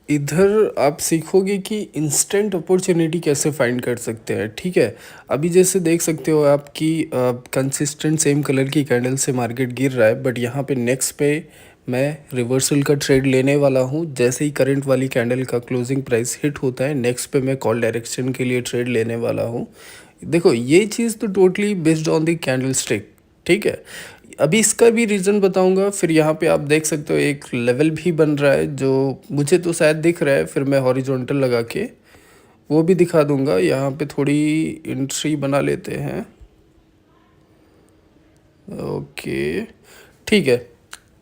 इधर आप सीखोगे कि इंस्टेंट अपॉर्चुनिटी कैसे फाइंड कर सकते हैं, ठीक है। अभी जैसे देख सकते हो आप कि कंसिस्टेंट सेम कलर की कैंडल से मार्केट गिर रहा है, बट यहाँ पे नेक्स्ट पे मैं रिवर्सल का ट्रेड लेने वाला हूँ। जैसे ही करंट वाली कैंडल का क्लोजिंग प्राइस हिट होता है, नेक्स्ट पे मैं कॉल डायरेक्शन के लिए ट्रेड लेने वाला हूँ। देखो ये चीज़ तो totally based on the candle stick, ठीक है। अभी इसका भी रीज़न बताऊंगा। फिर यहाँ पे आप देख सकते हो एक लेवल भी बन रहा है जो मुझे तो शायद दिख रहा है, फिर मैं हॉरिजॉन्टल लगा के वो भी दिखा दूंगा। यहाँ पे थोड़ी एंट्री बना लेते हैं। ओके, ठीक है,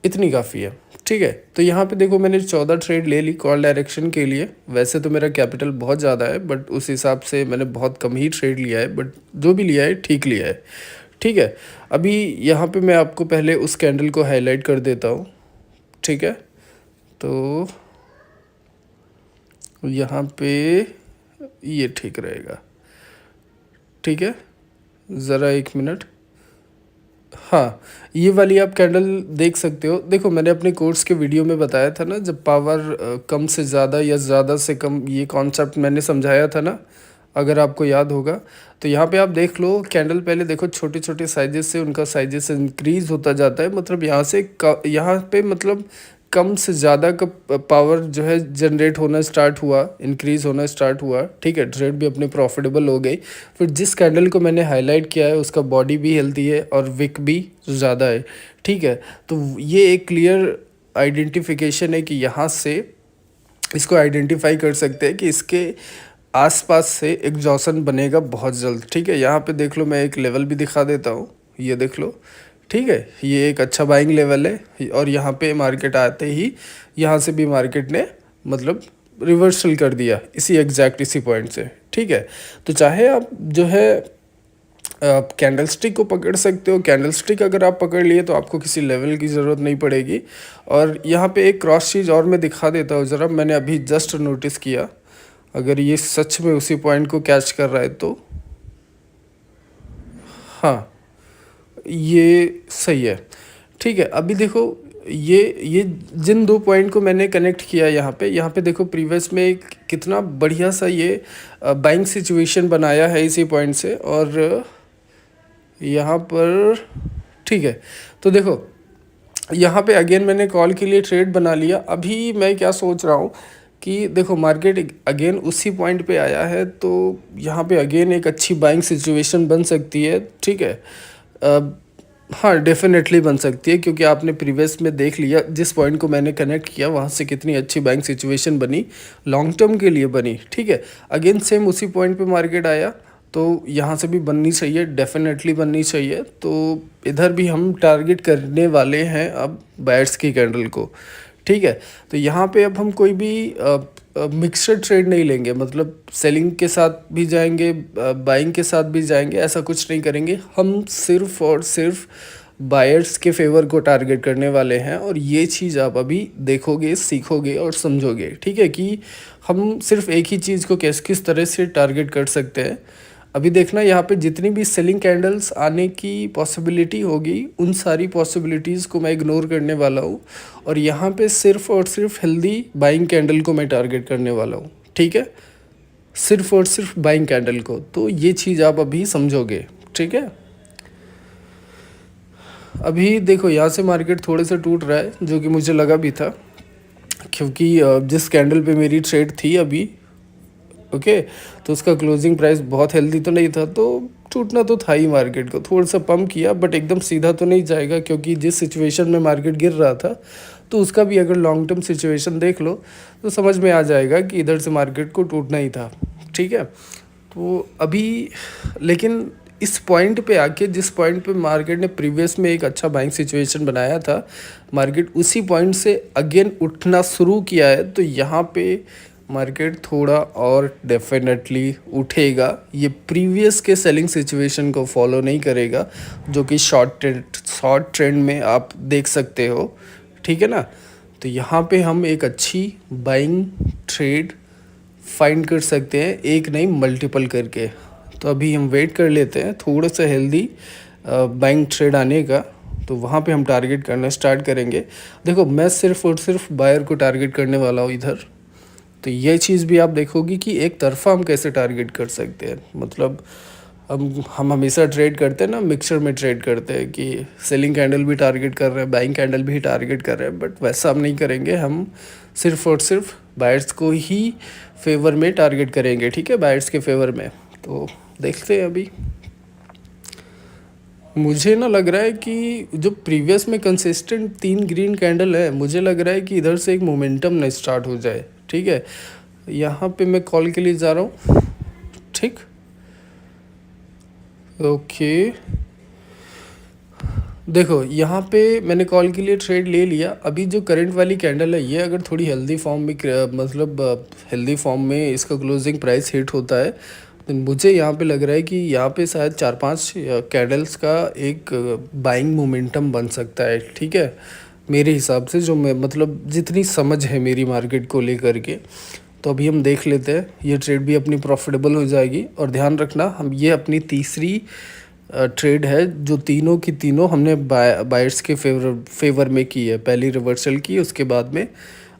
इतनी काफ़ी है, ठीक है। तो यहाँ पे देखो मैंने 14 ट्रेड ले ली कॉल डायरेक्शन के लिए। वैसे तो मेरा कैपिटल बहुत ज़्यादा है, बट उस हिसाब से मैंने बहुत कम ही ट्रेड लिया है, बट जो भी लिया है ठीक लिया है, ठीक है। अभी यहाँ पे मैं आपको पहले उस कैंडल को हाईलाइट कर देता हूँ, ठीक है। तो यहाँ पे ये ठीक रहेगा, ठीक है। ज़रा एक मिनट। हाँ, ये वाली आप कैंडल देख सकते हो। देखो मैंने अपने कोर्स के वीडियो में बताया था ना, जब पावर कम से ज़्यादा या ज़्यादा से कम, ये कॉन्सेप्ट मैंने समझाया था ना, अगर आपको याद होगा। तो यहाँ पे आप देख लो कैंडल, पहले देखो छोटे छोटे साइजेस से उनका साइजेस इंक्रीज होता जाता है। मतलब यहाँ से यहाँ पे मतलब कम से ज़्यादा का पावर जो है जनरेट होना स्टार्ट हुआ, इंक्रीज़ होना स्टार्ट हुआ, ठीक है। ट्रेड भी अपने प्रॉफिटेबल हो गई। फिर जिस कैंडल को मैंने हाईलाइट किया है उसका बॉडी भी हेल्दी है और विक भी ज़्यादा है, ठीक है। तो ये एक क्लियर आइडेंटिफिकेशन है कि यहाँ से इसको आइडेंटिफाई कर सकते हैं कि इसके आसपास से एग्जॉशन बनेगा बहुत जल्द, ठीक है। यहाँ पे देख लो, मैं एक लेवल भी दिखा देता हूँ, ये देख लो, ठीक है। ये एक अच्छा बाइंग लेवल है और यहाँ पे मार्केट आते ही यहाँ से भी मार्केट ने मतलब रिवर्सल कर दिया इसी एग्जैक्ट इसी पॉइंट से, ठीक है। तो चाहे आप जो है आप कैंडल स्टिक को पकड़ सकते हो। कैंडल स्टिक अगर आप पकड़ लिए तो आपको किसी लेवल की ज़रूरत नहीं पड़ेगी। और यहाँ पे एक क्रॉस चीज़ और मैं दिखा देता हूँ ज़रा, मैंने अभी जस्ट नोटिस किया। अगर ये सच में उसी पॉइंट को कैच कर रहा है तो हाँ, ये सही है, ठीक है। अभी देखो ये जिन दो पॉइंट को मैंने कनेक्ट किया यहाँ पे देखो प्रीवियस में कितना बढ़िया सा ये बाइंग सिचुएशन बनाया है इसी पॉइंट से। और यहाँ पर ठीक है, तो देखो यहाँ पे अगेन मैंने कॉल के लिए ट्रेड बना लिया। अभी मैं क्या सोच रहा हूँ कि देखो मार्केट अगेन उसी पॉइंट पे आया है, तो यहाँ पे अगेन एक अच्छी बाइंग सिचुएशन बन सकती है, ठीक है। हाँ, डेफिनेटली बन सकती है, क्योंकि आपने प्रीवियस में देख लिया जिस पॉइंट को मैंने कनेक्ट किया वहाँ से कितनी अच्छी बाइंग सिचुएशन बनी, लॉन्ग टर्म के लिए बनी, ठीक है। अगेन सेम उसी पॉइंट पे मार्केट आया, तो यहाँ से भी बननी चाहिए, डेफिनेटली बननी चाहिए। तो इधर भी हम टारगेट करने वाले हैं अब बायर्स की कैंडल को, ठीक है। तो यहाँ पे अब हम कोई भी मिक्सड ट्रेड नहीं लेंगे, मतलब सेलिंग के साथ भी जाएंगे, बाइंग के साथ भी जाएंगे, ऐसा कुछ नहीं करेंगे। हम सिर्फ और सिर्फ बायर्स के फेवर को टारगेट करने वाले हैं। और ये चीज़ आप अभी देखोगे, सीखोगे और समझोगे, ठीक है, कि हम सिर्फ एक ही चीज़ को किस तरह से टारगेट कर सकते हैं। अभी देखना यहाँ पे जितनी भी सेलिंग कैंडल्स आने की पॉसिबिलिटी होगी, उन सारी पॉसिबिलिटीज़ को मैं इग्नोर करने वाला हूँ। और यहाँ पे सिर्फ और सिर्फ हेल्दी बाइंग कैंडल को मैं टारगेट करने वाला हूँ, ठीक है, सिर्फ और सिर्फ बाइंग कैंडल को। तो ये चीज़ आप अभी समझोगे, ठीक है। अभी देखो यहाँ से मार्केट थोड़े से टूट रहा है, जो कि मुझे लगा भी था, क्योंकि जिस कैंडल पे मेरी ट्रेड थी अभी, ओके, तो उसका क्लोजिंग प्राइस बहुत हेल्दी तो नहीं था, तो टूटना तो था ही। मार्केट को थोड़ा सा पंप किया, बट एकदम सीधा तो नहीं जाएगा, क्योंकि जिस सिचुएशन में मार्केट गिर रहा था, तो उसका भी अगर लॉन्ग टर्म सिचुएशन देख लो तो समझ में आ जाएगा कि इधर से मार्केट को टूटना ही था, ठीक है। तो अभी लेकिन इस पॉइंट पे आके, जिस पॉइंट पे मार्केट ने प्रीवियस में एक अच्छा बाइंग सिचुएशन बनाया था, मार्केट उसी पॉइंट से अगेन उठना शुरू किया है। तो यहाँ पे मार्केट थोड़ा और डेफिनेटली उठेगा। ये प्रीवियस के सेलिंग सिचुएशन को फॉलो नहीं करेगा, जो कि शॉर्ट ट्रेंड में आप देख सकते हो, ठीक है ना। तो यहाँ पे हम एक अच्छी बाइंग ट्रेड फाइंड कर सकते हैं, एक नहीं मल्टीपल करके। तो अभी हम वेट कर लेते हैं थोड़ा सा हेल्दी बाइंग ट्रेड आने का, तो वहाँ पे हम टारगेट करना स्टार्ट करेंगे। देखो मैं सिर्फ और सिर्फ बायर को टारगेट करने वाला हूँ इधर, तो ये चीज़ भी आप देखोगे कि एक तरफ़ा हम कैसे टारगेट कर सकते हैं। मतलब हम हमेशा ट्रेड करते हैं ना, मिक्सचर में ट्रेड करते हैं कि सेलिंग कैंडल भी टारगेट कर रहे हैं, बाइंग कैंडल भी टारगेट कर रहे हैं, बट वैसा हम नहीं करेंगे। हम सिर्फ और सिर्फ बायर्स को ही फेवर में टारगेट करेंगे, ठीक है, बायर्स के फेवर में। तो देखते हैं अभी। मुझे ना लग रहा है कि जो प्रीवियस में कंसिस्टेंट 3 ग्रीन कैंडल है, मुझे लग रहा है कि इधर से एक मोमेंटम ना स्टार्ट हो जाए, ठीक है। यहाँ पे मैं कॉल के लिए जा रहा हूँ, ठीक, ओके। देखो यहाँ पे मैंने कॉल के लिए ट्रेड ले लिया। अभी जो करंट वाली कैंडल है, ये अगर थोड़ी हेल्दी फॉर्म में मतलब हेल्दी फॉर्म में इसका क्लोजिंग प्राइस हिट होता है, तो मुझे यहाँ पे लग रहा है कि यहाँ पे शायद 4-5 कैंडल्स का एक बाइंग मोमेंटम बन सकता है, ठीक है, मेरे हिसाब से, जो मैं मतलब जितनी समझ है मेरी मार्केट को लेकर के। तो अभी हम देख लेते हैं, ये ट्रेड भी अपनी प्रॉफिटेबल हो जाएगी। और ध्यान रखना, हम ये अपनी तीसरी ट्रेड है जो तीनों की तीनों हमने बायर्स के फेवर में की है। पहली रिवर्सल की, उसके बाद में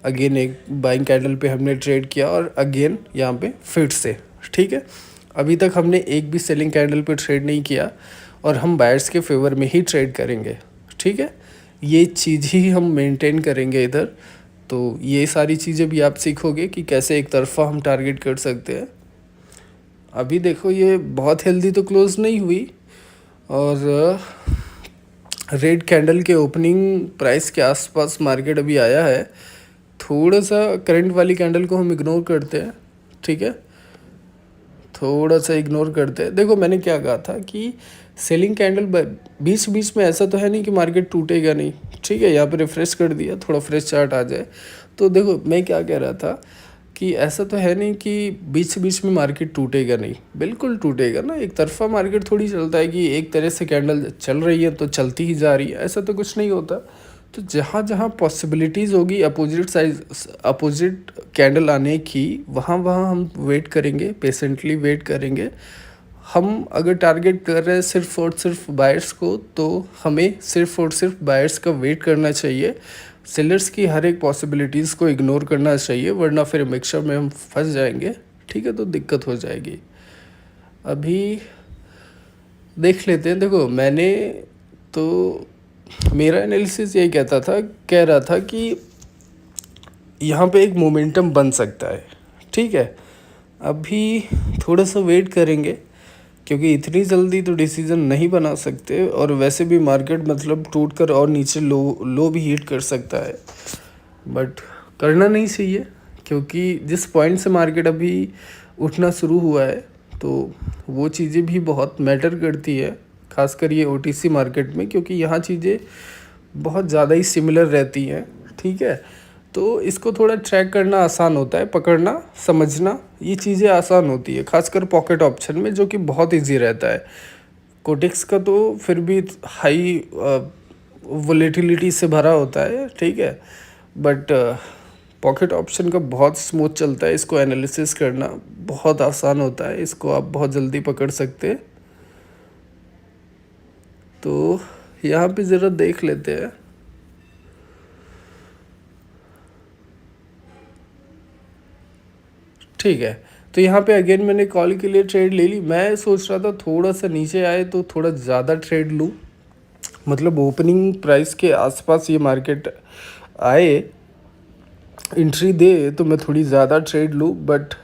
अगेन एक बाइंग कैंडल पे हमने ट्रेड किया, और अगेन यहाँ पे फिर से, ठीक है। अभी तक हमने एक भी सेलिंग कैंडल पे ट्रेड नहीं किया, और हम बायर्स के फेवर में ही ट्रेड करेंगे, ठीक है। ये चीज़ ही हम मेंटेन करेंगे इधर। तो ये सारी चीज़ें भी आप सीखोगे कि कैसे एक तरफा हम टारगेट कर सकते हैं। अभी देखो, ये बहुत हेल्दी तो क्लोज नहीं हुई, और रेड कैंडल के ओपनिंग प्राइस के आसपास मार्केट अभी आया है। थोड़ा सा करंट वाली कैंडल को हम इग्नोर करते हैं, ठीक है, थोड़ा सा इग्नोर करते हैं। देखो मैंने क्या कहा था कि सेलिंग कैंडल बीच बीच में ऐसा तो है नहीं कि मार्केट टूटेगा नहीं, ठीक है। यहाँ पे रिफ्रेश कर दिया, थोड़ा फ्रेश चार्ट आ जाए। तो देखो मैं क्या कह रहा था कि ऐसा तो है नहीं कि बीच बीच में मार्केट टूटेगा नहीं, बिल्कुल टूटेगा ना। एक तरफा मार्केट थोड़ी चलता है कि एक तरह से कैंडल चल रही है तो चलती ही जा रही है, ऐसा तो कुछ नहीं होता। तो जहाँ जहाँ पॉसिबिलिटीज़ होगी अपोजिट कैंडल आने की, वहाँ वहाँ हम वेट करेंगे, पेशेंटली वेट करेंगे। हम अगर टारगेट कर रहे हैं सिर्फ और सिर्फ बायर्स को, तो हमें सिर्फ और सिर्फ बायर्स का वेट करना चाहिए। सेलर्स की हर एक पॉसिबिलिटीज़ को इग्नोर करना चाहिए, वरना फिर मिक्सचर में हम फंस जाएंगे, ठीक है, तो दिक्कत हो जाएगी। अभी देख लेते हैं। देखो मैंने तो मेरा एनालिसिस यही कह रहा था कि यहाँ पे एक मोमेंटम बन सकता है, ठीक है। अभी थोड़ा सा वेट करेंगे, क्योंकि इतनी जल्दी तो डिसीज़न नहीं बना सकते, और वैसे भी मार्केट मतलब टूट कर और नीचे लो भी हिट कर सकता है, बट करना नहीं चाहिए, क्योंकि जिस पॉइंट से मार्केट अभी उठना शुरू हुआ है, तो वो चीज़ें भी बहुत मैटर करती है, खासकर ये ओटीसी मार्केट में, क्योंकि यहाँ चीज़ें बहुत ज़्यादा ही सिमिलर रहती हैं, ठीक है। तो इसको थोड़ा ट्रैक करना आसान होता है, पकड़ना समझना ये चीज़ें आसान होती है, खासकर पॉकेट ऑप्शन में, जो कि बहुत इजी रहता है। कोटेक्स का तो फिर भी हाई वोलेटिलिटी से भरा होता है, ठीक है, बट पॉकेट ऑप्शन का बहुत स्मूथ चलता है। इसको एनालिसिस करना बहुत आसान होता है, इसको आप बहुत जल्दी पकड़ सकते हैं। तो यहाँ पे ज़रा देख लेते हैं। ठीक है, तो यहाँ पे अगेन मैंने कॉल के लिए ट्रेड ले ली। मैं सोच रहा था थोड़ा सा नीचे आए तो थोड़ा ज़्यादा ट्रेड लूँ, मतलब ओपनिंग प्राइस के आसपास ये मार्केट आए, एंट्री दे तो मैं थोड़ी ज़्यादा ट्रेड लूँ, बट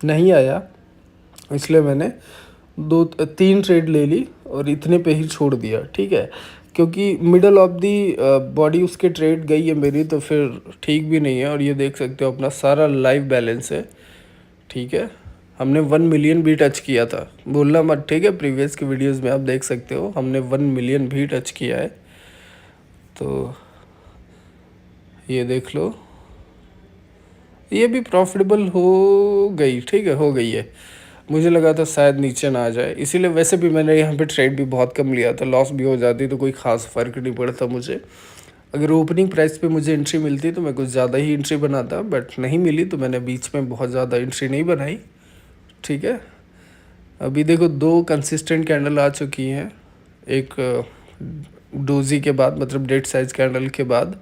नहीं आया, इसलिए मैंने 2-3 ट्रेड ले ली और इतने पे ही छोड़ दिया, ठीक है। क्योंकि मिडल ऑफ दी बॉडी उसके ट्रेड गई है मेरी, तो फिर ठीक भी नहीं है। और ये देख सकते हो अपना सारा लाइव बैलेंस है, ठीक है। हमने 1 मिलियन भी टच किया था, बोलना मत, ठीक है। प्रीवियस की वीडियोस में आप देख सकते हो हमने 1 मिलियन भी टच किया है। तो ये देख लो, ये भी प्रॉफिटेबल हो गई, ठीक है, हो गई है। मुझे लगा था शायद नीचे ना आ जाए, इसीलिए वैसे भी मैंने यहाँ पे ट्रेड भी बहुत कम लिया था। लॉस भी हो जाती तो कोई ख़ास फ़र्क नहीं पड़ता मुझे। अगर ओपनिंग प्राइस पे मुझे एंट्री मिलती तो मैं कुछ ज़्यादा ही एंट्री बनाता, बट नहीं मिली तो मैंने बीच में बहुत ज़्यादा एंट्री नहीं बनाई, ठीक है। अभी देखो 2 कंसिस्टेंट कैंडल आ चुकी हैं, एक डोजी के बाद, मतलब डेड साइज कैंडल के बाद।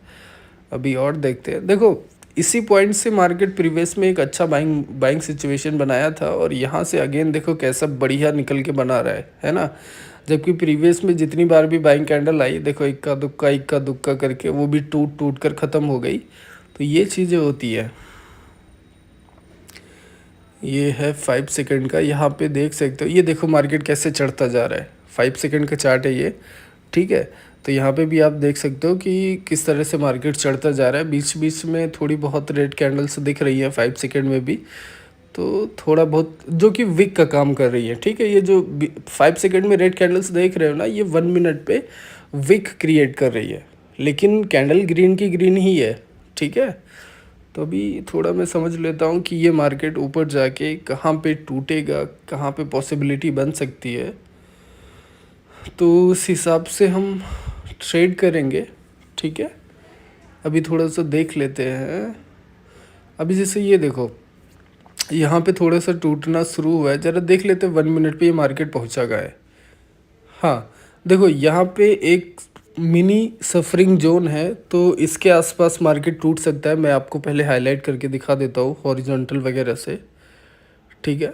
अभी और देखते हैं। देखो इसी पॉइंट से मार्केट प्रीवियस में एक अच्छा बाइंग बाइंग सिचुएशन बनाया था और यहाँ से अगेन देखो कैसा बढ़िया निकल के बना रहा है ना। जबकि प्रीवियस में जितनी बार भी बाइंग कैंडल आई देखो इक्का दुक्का करके वो भी टूट टूट कर ख़त्म हो गई। तो ये चीज़ें होती है। ये है 5 सेकंड का, यहाँ पे देख सकते हो, ये देखो मार्केट कैसे चढ़ता जा रहा है। 5 सेकंड का चार्ट है ये, ठीक है। तो यहाँ पे भी आप देख सकते हो कि किस तरह से मार्केट चढ़ता जा रहा है। बीच बीच में थोड़ी बहुत रेड कैंडल्स दिख रही है 5 सेकंड में भी, तो थोड़ा बहुत जो कि विक का काम कर रही है, ठीक है। ये जो 5 सेकंड में रेड कैंडल्स देख रहे हो ना, ये 1 मिनट पे विक क्रिएट कर रही है, लेकिन कैंडल ग्रीन की ग्रीन ही है, ठीक है। तो अभी थोड़ा मैं समझ लेता हूँ कि ये मार्केट ऊपर जाके कहाँ पे टूटेगा, कहाँ पे पॉसिबिलिटी बन सकती है, तो उस हिसाब से हम ट्रेड करेंगे, ठीक है। अभी थोड़ा सा देख लेते हैं। अभी जैसे ये देखो यहाँ पे थोड़ा सा टूटना शुरू हुआ है, ज़रा देख लेते हैं 1 मिनट पे ये मार्केट पहुँचा गया है। हाँ देखो यहाँ पे एक मिनी सफरिंग जोन है, तो इसके आसपास मार्केट टूट सकता है। मैं आपको पहले हाईलाइट करके दिखा देता हूँ हॉरिजॉन्टल वगैरह से, ठीक है।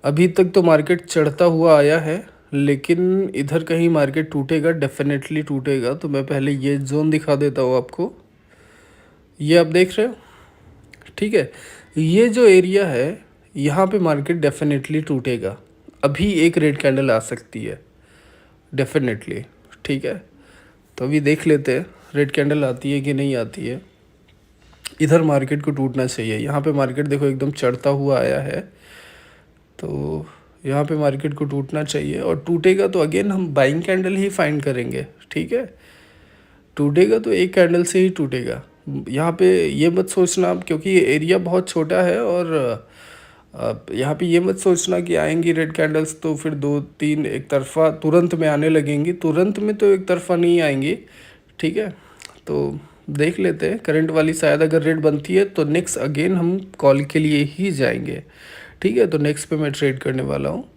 अभी तक तो मार्केट चढ़ता हुआ आया है, लेकिन इधर कहीं मार्केट टूटेगा, डेफिनेटली टूटेगा। तो मैं पहले ये जोन दिखा देता हूँ आपको, ये आप देख रहे हो, ठीक है। ये जो एरिया है यहाँ पे मार्केट डेफिनेटली टूटेगा। अभी एक रेड कैंडल आ सकती है डेफिनेटली, ठीक है। तो अभी देख लेते हैं रेड कैंडल आती है कि नहीं आती है। इधर मार्केट को टूटना चाहिए। यहाँ पे मार्केट देखो एकदम चढ़ता हुआ आया है, तो यहाँ पे मार्केट को टूटना चाहिए। और टूटेगा तो अगेन हम बाइंग कैंडल ही फाइंड करेंगे, ठीक है। टूटेगा तो एक कैंडल से ही टूटेगा। यहाँ पे ये मत सोचना आप, क्योंकि ये एरिया बहुत छोटा है, और यहाँ पे ये मत सोचना कि आएंगी रेड कैंडल्स तो फिर 2-3 एक तरफा तुरंत में आने लगेंगी। तुरंत में तो एक तरफा नहीं आएंगी, ठीक है। तो देख लेते हैं करंट वाली शायद अगर रेड बनती है तो नेक्स्ट अगेन हम कॉल के लिए ही जाएंगे, ठीक है। तो नेक्स्ट पे मैं ट्रेड करने वाला हूँ,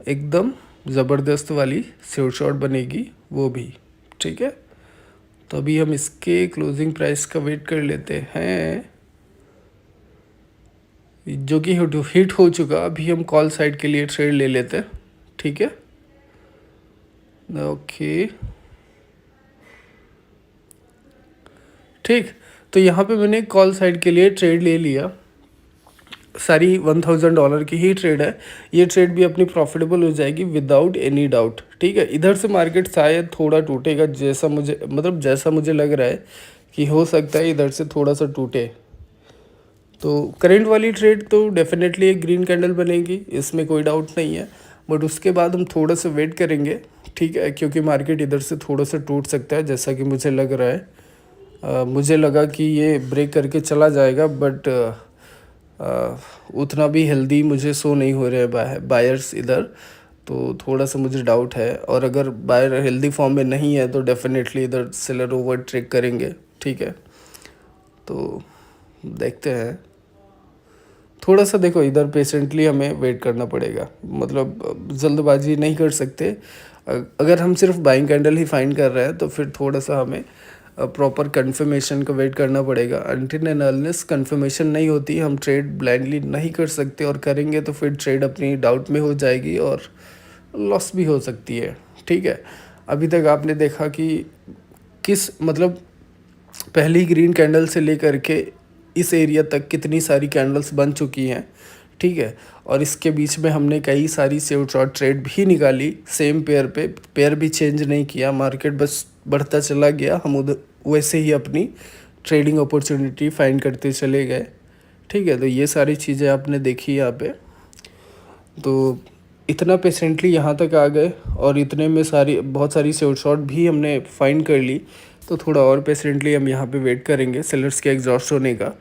एकदम ज़बरदस्त वाली श्योर शॉट बनेगी वो भी, ठीक है। तो अभी हम इसके क्लोजिंग प्राइस का वेट कर लेते हैं, जो कि हिट हो चुका। अभी हम कॉल साइड के लिए ट्रेड ले लेते हैं, ठीक है। ओके ठीक, तो यहाँ पे मैंने कॉल साइड के लिए ट्रेड ले लिया। सारी $1000 की ही ट्रेड है। ये ट्रेड भी अपनी प्रॉफिटेबल हो जाएगी विदाउट एनी डाउट, ठीक है। इधर से मार्केट शायद थोड़ा टूटेगा, जैसा मुझे लग रहा है कि हो सकता है इधर से थोड़ा सा टूटे। तो करंट वाली ट्रेड तो डेफिनेटली एक ग्रीन कैंडल बनेगी, इसमें कोई डाउट नहीं है। बट उसके बाद हम थोड़ा सा वेट करेंगे, ठीक है, क्योंकि मार्केट इधर से थोड़ा सा टूट सकता है जैसा कि मुझे लग रहा है। मुझे लगा कि ये ब्रेक करके चला जाएगा, बट उतना भी हेल्दी मुझे शो नहीं हो रहे हैं बायर्स इधर, तो थोड़ा सा मुझे डाउट है। और अगर बायर हेल्दी फॉर्म में नहीं है तो डेफिनेटली इधर सेलर ओवर ट्रेक करेंगे, ठीक है। तो देखते हैं, थोड़ा सा देखो इधर पेशेंटली हमें वेट करना पड़ेगा, मतलब जल्दबाजी नहीं कर सकते। अगर हम सिर्फ बाइंग कैंडल ही फाइंड कर रहे हैं तो फिर थोड़ा सा हमें प्रॉपर कंफर्मेशन का वेट करना पड़ेगा। अनटिल एंड अनलेस कंफर्मेशन नहीं होती हम ट्रेड ब्लाइंडली नहीं कर सकते, और करेंगे तो फिर ट्रेड अपनी डाउट में हो जाएगी और लॉस भी हो सकती है, ठीक है। अभी तक आपने देखा कि पहली ग्रीन कैंडल से लेकर के इस एरिया तक कितनी सारी कैंडल्स बन चुकी हैं, ठीक है। और इसके बीच में हमने कई सारी सेव शॉर्ट ट्रेड भी निकाली सेम पेयर पे, पेयर भी चेंज नहीं किया, मार्केट बस बढ़ता चला गया, हम उधर वैसे ही अपनी ट्रेडिंग अपॉर्चुनिटी फाइंड करते चले गए, ठीक है। तो ये सारी चीज़ें आपने देखी यहाँ पे। तो इतना पेशेंटली यहाँ तक आ गए और इतने में बहुत सारी सेव शॉर्ट भी हमने फाइंड कर ली। तो थोड़ा और पेशेंटली हम यहाँ पे वेट करेंगे सेलर्स के एग्जॉस्ट होने का,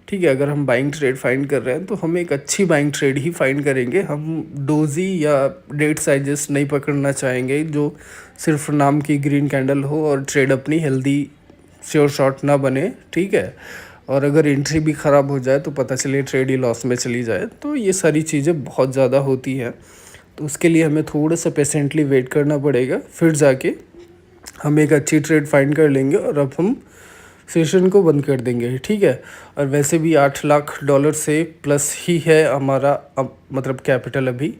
ठीक है। अगर हम बाइंग ट्रेड फाइंड कर रहे हैं तो हम एक अच्छी बाइंग ट्रेड ही फाइंड करेंगे। हम डोजी या डेट साइजेस नहीं पकड़ना चाहेंगे जो सिर्फ नाम की ग्रीन कैंडल हो और ट्रेड अपनी हेल्दी श्योर शॉट ना बने, ठीक है। और अगर एंट्री भी ख़राब हो जाए तो पता चले ट्रेड ही लॉस में चली जाए, तो ये सारी चीज़ें बहुत ज़्यादा होती हैं। तो उसके लिए हमें थोड़ा सा पेशेंटली वेट करना पड़ेगा, फिर जाके हम एक अच्छी ट्रेड फाइंड कर लेंगे और अब हम सेशन को बंद कर देंगे, ठीक है। और वैसे भी $8 लाख से प्लस ही है हमारा मतलब कैपिटल अभी,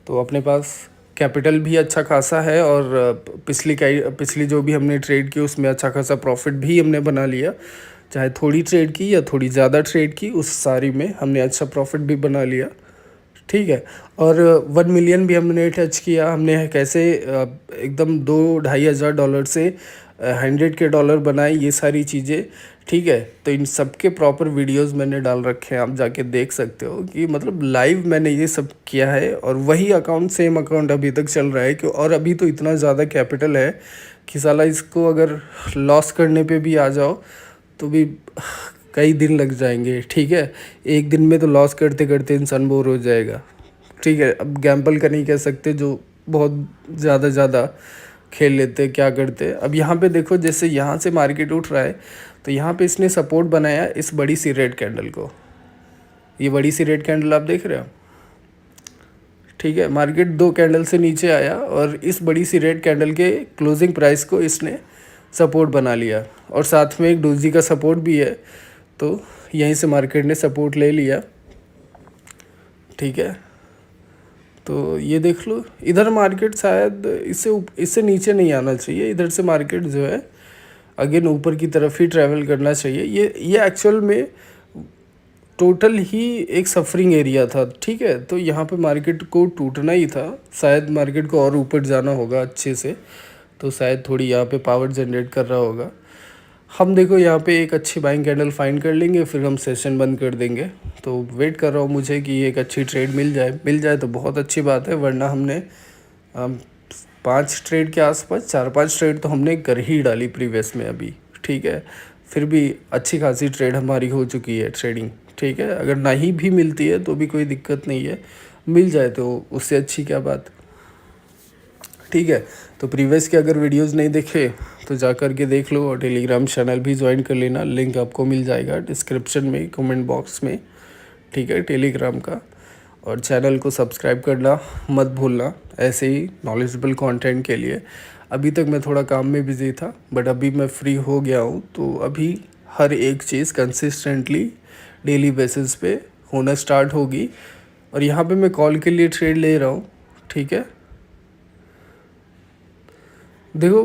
तो अपने पास कैपिटल भी अच्छा खासा है। और पिछली जो भी हमने ट्रेड की उसमें अच्छा खासा प्रॉफिट भी हमने बना लिया, चाहे थोड़ी ट्रेड की या थोड़ी ज़्यादा ट्रेड की, उस सारी में हमने अच्छा प्रॉफिट भी बना लिया, ठीक है। और 1 मिलियन भी हमने टच किया। हमने कैसे एकदम 2-2.5 हज़ार डॉलर से 100 के डॉलर बनाए, ये सारी चीज़ें, ठीक है। तो इन सब के प्रॉपर वीडियोस मैंने डाल रखे हैं, आप जाके देख सकते हो कि मतलब लाइव मैंने ये सब किया है। और वही अकाउंट, सेम अकाउंट अभी तक चल रहा है कि, और अभी तो इतना ज़्यादा कैपिटल है कि साला इसको अगर लॉस करने पे भी आ जाओ तो भी कई दिन लग जाएंगे, ठीक है। एक दिन में तो लॉस करते करते इंसान बोर हो जाएगा, ठीक है। अब गैम्बल का नहीं कह सकते, जो बहुत ज़्यादा खेल लेते क्या करते। अब यहाँ पे देखो, जैसे यहाँ से मार्केट उठ रहा है तो यहाँ पे इसने सपोर्ट बनाया इस बड़ी सी रेड कैंडल को। ये बड़ी सी रेड कैंडल आप देख रहे हो, ठीक है। मार्केट 2 कैंडल से नीचे आया और इस बड़ी सी रेड कैंडल के क्लोजिंग प्राइस को इसने सपोर्ट बना लिया, और साथ में एक डोजी का सपोर्ट भी है, तो यहीं से मार्केट ने सपोर्ट ले लिया, ठीक है। तो ये देख लो, इधर मार्केट शायद इससे नीचे नहीं आना चाहिए, इधर से मार्केट जो है अगेन ऊपर की तरफ ही ट्रैवल करना चाहिए। ये एक्चुअल में टोटल ही एक सफरिंग एरिया था, ठीक है। तो यहाँ पे मार्केट को टूटना ही था, शायद मार्केट को और ऊपर जाना होगा अच्छे से, तो शायद थोड़ी यहाँ पे पावर जनरेट कर रहा होगा। हम देखो यहाँ पे एक अच्छी बाइंग कैंडल फाइंड कर लेंगे, फिर हम सेशन बंद कर देंगे। तो वेट कर रहा हूँ मुझे कि एक अच्छी ट्रेड मिल जाए तो बहुत अच्छी बात है, वरना हमने 5 ट्रेड के आसपास 4-5 ट्रेड तो हमने कर ही डाली प्रीवियस में अभी, ठीक है। फिर भी अच्छी खासी ट्रेड हमारी हो चुकी है ट्रेडिंग, ठीक है। अगर नहीं भी मिलती है तो भी कोई दिक्कत नहीं है, मिल जाए तो उससे अच्छी क्या बात, ठीक है। तो प्रीवियस के अगर वीडियोस नहीं देखे तो जा कर के देख लो, और टेलीग्राम चैनल भी ज्वाइन कर लेना, लिंक आपको मिल जाएगा डिस्क्रिप्शन में, कमेंट बॉक्स में, ठीक है, टेलीग्राम का। और चैनल को सब्सक्राइब करना मत भूलना, ऐसे ही नॉलेजेबल कंटेंट के लिए। अभी तक मैं थोड़ा काम में बिज़ी था, बट अभी मैं फ्री हो गया हूँ, तो अभी हर एक चीज़ कंसिस्टेंटली डेली बेसिस पे होना स्टार्ट होगी। और यहाँ पे मैं कॉल के लिए ट्रेड ले रहा हूँ, ठीक है। देखो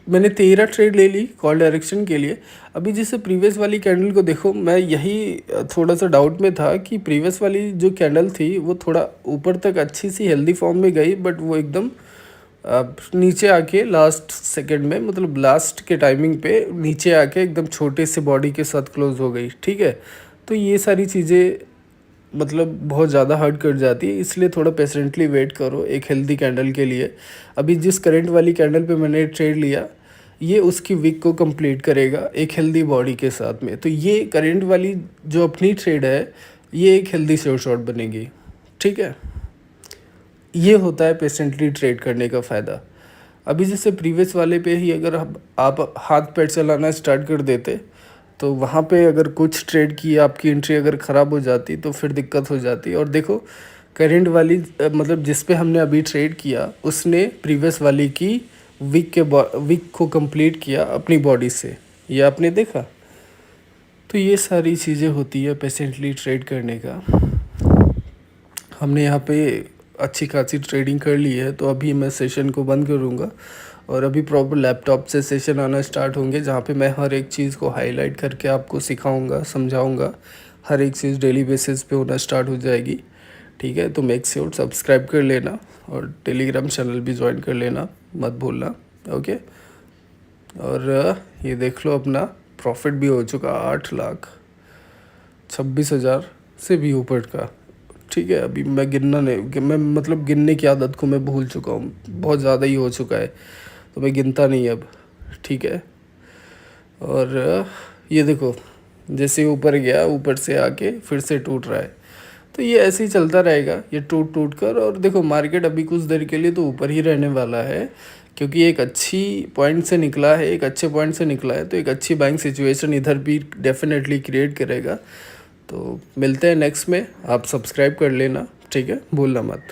मैंने 13 ट्रेड ले ली कॉल डायरेक्शन के लिए। अभी जैसे प्रीवियस वाली कैंडल को देखो, मैं यही थोड़ा सा डाउट में था कि प्रीवियस वाली जो कैंडल थी वो थोड़ा ऊपर तक अच्छी सी हेल्दी फॉर्म में गई, बट वो एकदम नीचे आके लास्ट सेकंड में, मतलब लास्ट के टाइमिंग पे नीचे आके एकदम छोटे से बॉडी के साथ क्लोज हो गई, ठीक है। तो ये सारी चीज़ें मतलब बहुत ज़्यादा हर्ट कर जाती है, इसलिए थोड़ा पेशेंटली वेट करो एक हेल्दी कैंडल के लिए। अभी जिस करंट वाली कैंडल पे मैंने ट्रेड लिया, ये उसकी वीक को कंप्लीट करेगा एक हेल्दी बॉडी के साथ में। तो ये करंट वाली जो अपनी ट्रेड है, ये एक हेल्दी शॉर्ट बनेगी, ठीक है। ये होता है पेशेंटली ट्रेड करने का फ़ायदा। अभी जैसे प्रीवियस वाले पे ही अगर आप हाथ पैर चलाना स्टार्ट कर देते, तो वहाँ पे अगर कुछ ट्रेड की आपकी एंट्री अगर ख़राब हो जाती तो फिर दिक्कत हो जाती। और देखो करंट वाली मतलब जिस पे हमने अभी ट्रेड किया, उसने प्रीवियस वाली की वीक को कंप्लीट किया अपनी बॉडी से, ये आपने देखा। तो ये सारी चीज़ें होती है पेशेंटली ट्रेड करने का। हमने यहाँ पे अच्छी खासी ट्रेडिंग कर ली है, तो अभी मैं सेशन को बंद करूँगा, और अभी प्रॉपर लैपटॉप से सेशन आना स्टार्ट होंगे, जहाँ पे मैं हर एक चीज़ को हाईलाइट करके आपको सिखाऊंगा, समझाऊंगा। हर एक चीज़ डेली बेसिस पे होना स्टार्ट हो जाएगी, ठीक है। तो मेक श्योर सब्सक्राइब कर लेना, और टेलीग्राम चैनल भी ज्वाइन कर लेना मत भूलना, ओके। और ये देख लो अपना प्रॉफिट भी हो चुका 8,26,000 से भी ऊपर का, ठीक है। अभी मैं मतलब गिनने की आदत को मैं भूल चुका हूँ, बहुत ज़्यादा ही हो चुका है, तो मैं गिनता नहीं अब, ठीक है। और ये देखो जैसे ऊपर गया, ऊपर से आके फिर से टूट रहा है, तो ये ऐसे ही चलता रहेगा, ये टूट कर। और देखो मार्केट अभी कुछ देर के लिए तो ऊपर ही रहने वाला है, क्योंकि एक अच्छी पॉइंट से निकला है, एक अच्छे पॉइंट से निकला है, तो एक अच्छी बाइंग सिचुएशन इधर भी डेफिनेटली क्रिएट करेगा। तो मिलते हैं नेक्स्ट में, आप सब्सक्राइब कर लेना, ठीक है, भूलना मत।